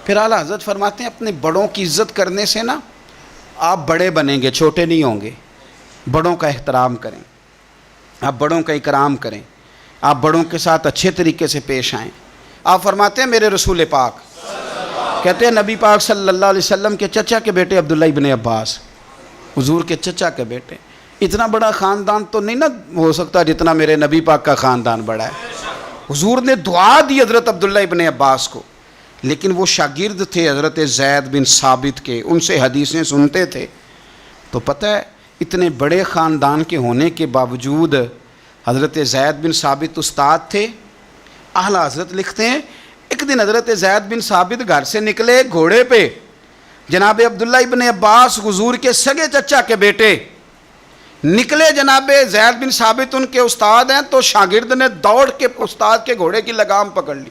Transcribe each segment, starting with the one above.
پھر اعلیٰ حضرت فرماتے ہیں اپنے بڑوں کی عزت کرنے سے نا آپ بڑے بنیں گے، چھوٹے نہیں ہوں گے۔ بڑوں کا احترام کریں، آپ بڑوں کا اکرام کریں، آپ بڑوں کے ساتھ اچھے طریقے سے پیش آئیں۔ آپ فرماتے ہیں میرے رسول پاک کہتے ہیں نبی پاک صلی اللہ علیہ وسلم کے چچا کے بیٹے عبداللہ ابن عباس، حضور کے چچا کے بیٹے، اتنا بڑا خاندان تو نہیں نا ہو سکتا جتنا میرے نبی پاک کا خاندان بڑا ہے۔ حضور نے دعا دی حضرت عبداللہ ابن عباس کو، لیکن وہ شاگرد تھے حضرت زید بن ثابت کے، ان سے حدیثیں سنتے تھے۔ تو پتہ ہے اتنے بڑے خاندان کے ہونے کے باوجود حضرت زید بن ثابت استاد تھے۔ اعلیٰ حضرت لکھتے ہیں ایک دن حضرت زید بن ثابت گھر سے نکلے گھوڑے پہ، جناب عبداللہ ابن عباس حضور کے سگے چچا کے بیٹے نکلے، جناب زید بن ثابت ان کے استاد ہیں، تو شاگرد نے دوڑ کے استاد کے گھوڑے کی لگام پکڑ لی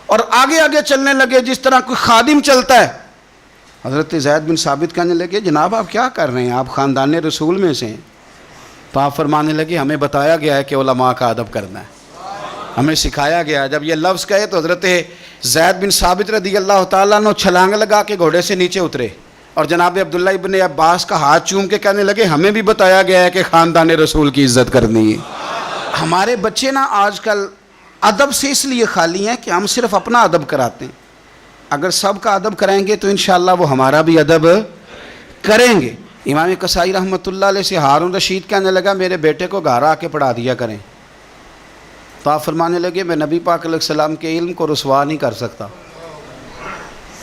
اور آگے آگے چلنے لگے جس طرح کوئی خادم چلتا ہے۔ حضرت زید بن ثابت کہنے لگے جناب آپ کیا کر رہے ہیں، آپ خاندان رسول میں سے ہیں؟ تو آپ فرمانے لگے ہمیں بتایا گیا ہے کہ علماء کا ادب کرنا ہے، ہمیں سکھایا گیا ہے۔ جب یہ لفظ کہے تو حضرت زید بن ثابت رضی اللہ تعالیٰ عنہ چھلانگ لگا کے گھوڑے سے نیچے اترے اور جناب عبداللہ ابن عباس کا ہاتھ چوم کے کہنے لگے ہمیں بھی بتایا گیا ہے کہ خاندان رسول کی عزت کرنی ہے۔ ہمارے بچے نا آج کل ادب سے اس لیے خالی ہیں کہ ہم صرف اپنا ادب کراتے ہیں، اگر سب کا ادب کریں گے تو انشاءاللہ وہ ہمارا بھی ادب کریں گے۔ امام قصائی رحمۃ اللہ علیہ سے ہارون رشید کہنے لگا میرے بیٹے کو گھر آ کے پڑھا دیا کریں، تو آپ فرمانے لگے میں نبی پاک علیہ السلام کے علم کو رسوا نہیں کر سکتا،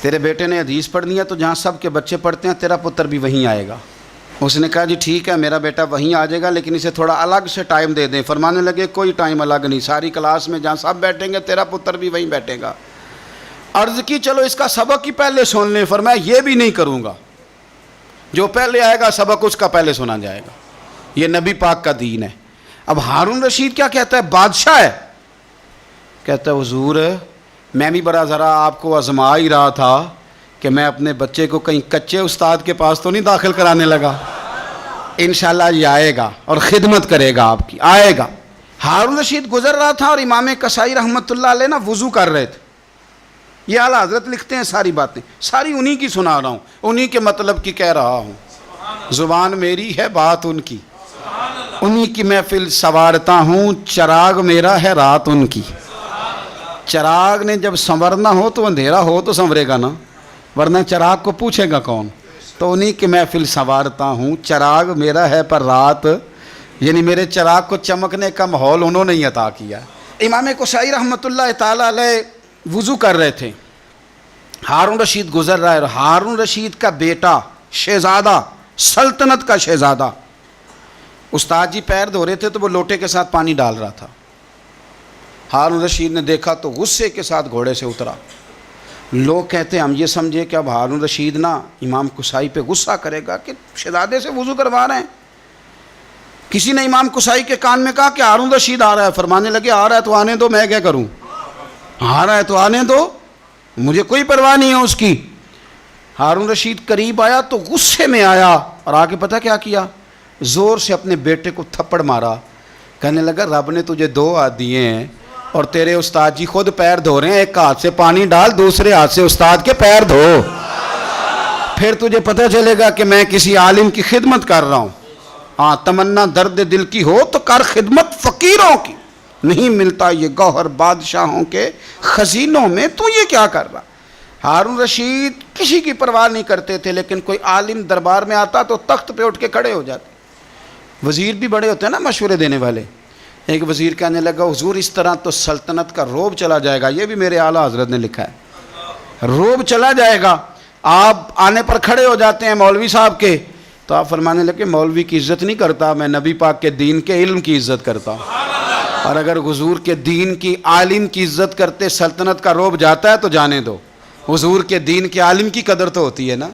تیرے بیٹے نے حدیث پڑھنی ہے تو جہاں سب کے بچے پڑھتے ہیں تیرا پتر بھی وہیں آئے گا۔ اس نے کہا جی ٹھیک ہے میرا بیٹا وہیں آ جائے گا، لیکن اسے تھوڑا الگ سے ٹائم دے دیں۔ فرمانے لگے کوئی ٹائم الگ نہیں، ساری کلاس میں جہاں سب بیٹھیں گے تیرا پتر بھی وہیں بیٹھے گا۔ عرض کی چلو اس کا سبق ہی پہلے سن لیں، فرمایا یہ بھی نہیں کروں گا، جو پہلے آئے گا سبق اس کا پہلے سنا جائے گا، یہ نبی پاک کا دین ہے۔ اب ہارون رشید کیا کہتا ہے، بادشاہ ہے، کہتا ہے حضور میں بھی بڑا ذرا آپ کو آزما ہی رہا تھا کہ میں اپنے بچے کو کہیں کچے استاد کے پاس تو نہیں داخل کرانے لگا، انشاءاللہ یہ آئے گا اور خدمت کرے گا آپ کی، آئے گا۔ ہارون رشید گزر رہا تھا اور امام قصائی رحمۃ اللہ علیہ نا وضو کر رہے تھے۔ یہ اعلیٰ حضرت لکھتے ہیں ساری باتیں، ساری انہی کی سنا رہا ہوں، انہی کے مطلب کی کہہ رہا ہوں، زبان میری ہے بات ان کی، انہی کی محفل سنوارتا ہوں، چراغ میرا ہے رات ان کی۔ چراغ نے جب سنورنا ہو تو اندھیرا ہو تو سنورے گا نا، ورنہ چراغ کو پوچھے گا کون؟ تو انہی کی محفل سنوارتا ہوں، چراغ میرا ہے پر رات، یعنی میرے چراغ کو چمکنے کا ماحول انہوں نے ہی عطا کیا۔ امام قصائی رحمۃ اللہ تعالیٰ علیہ وضو کر رہے تھے، ہارون رشید گزر رہا ہے، اور ہارون رشید کا بیٹا شہزادہ، سلطنت کا شہزادہ، استاد جی پیر دھو رہے تھے تو وہ لوٹے کے ساتھ پانی ڈال رہا تھا۔ ہارون رشید نے دیکھا تو غصے کے ساتھ گھوڑے سے اترا۔ لوگ کہتے ہیں ہم یہ سمجھے کہ اب ہارون رشید نا امام قصائی پہ غصہ کرے گا کہ شہزادے سے وضو کروا رہے ہیں۔ کسی نے امام قصائی کے کان میں کہا کہ ہارون رشید آ رہا ہے، فرمانے لگے آ رہا ہے تو آنے دو، میں کیا کروں، آ رہا ہے تو آنے دو، مجھے کوئی پرواہ نہیں ہے اس کی۔ ہارون رشید قریب آیا تو غصے میں آیا اور آگے پتہ کیا کیا، زور سے اپنے بیٹے کو تھپڑ مارا، کہنے لگا رب نے تجھے دو ہاتھ دیے ہیں اور تیرے استاد جی خود پیر دھو رہے ہیں، ایک ہاتھ سے پانی ڈال، دوسرے ہاتھ سے استاد کے پیر دھو، پھر تجھے پتہ چلے گا کہ میں کسی عالم کی خدمت کر رہا ہوں۔ ہاں تمنا درد دل کی ہو تو کر خدمت فقیروں کی، نہیں ملتا یہ گوہر بادشاہوں کے خزینوں میں، تو یہ کیا کر رہا۔ ہارون رشید کسی کی پرواہ نہیں کرتے تھے، لیکن کوئی عالم دربار میں آتا تو تخت پہ اٹھ کے کھڑے ہو جاتے۔ وزیر بھی بڑے ہوتے ہیں نا مشورے دینے والے۔ ایک وزیر کہنے لگا حضور اس طرح تو سلطنت کا روب چلا جائے گا، یہ بھی میرے اعلیٰ حضرت نے لکھا ہے، روب چلا جائے گا۔ آپ آنے پر کھڑے ہو جاتے ہیں مولوی صاحب کے، تو آپ فرمانے لگے مولوی کی عزت نہیں کرتا، میں نبی پاک کے دین کے علم کی عزت کرتا ہوں، اور اگر حضور کے دین کی عالم کی عزت کرتے سلطنت کا روب جاتا ہے تو جانے دو، حضور کے دین کے عالم کی قدر تو ہوتی ہے نا۔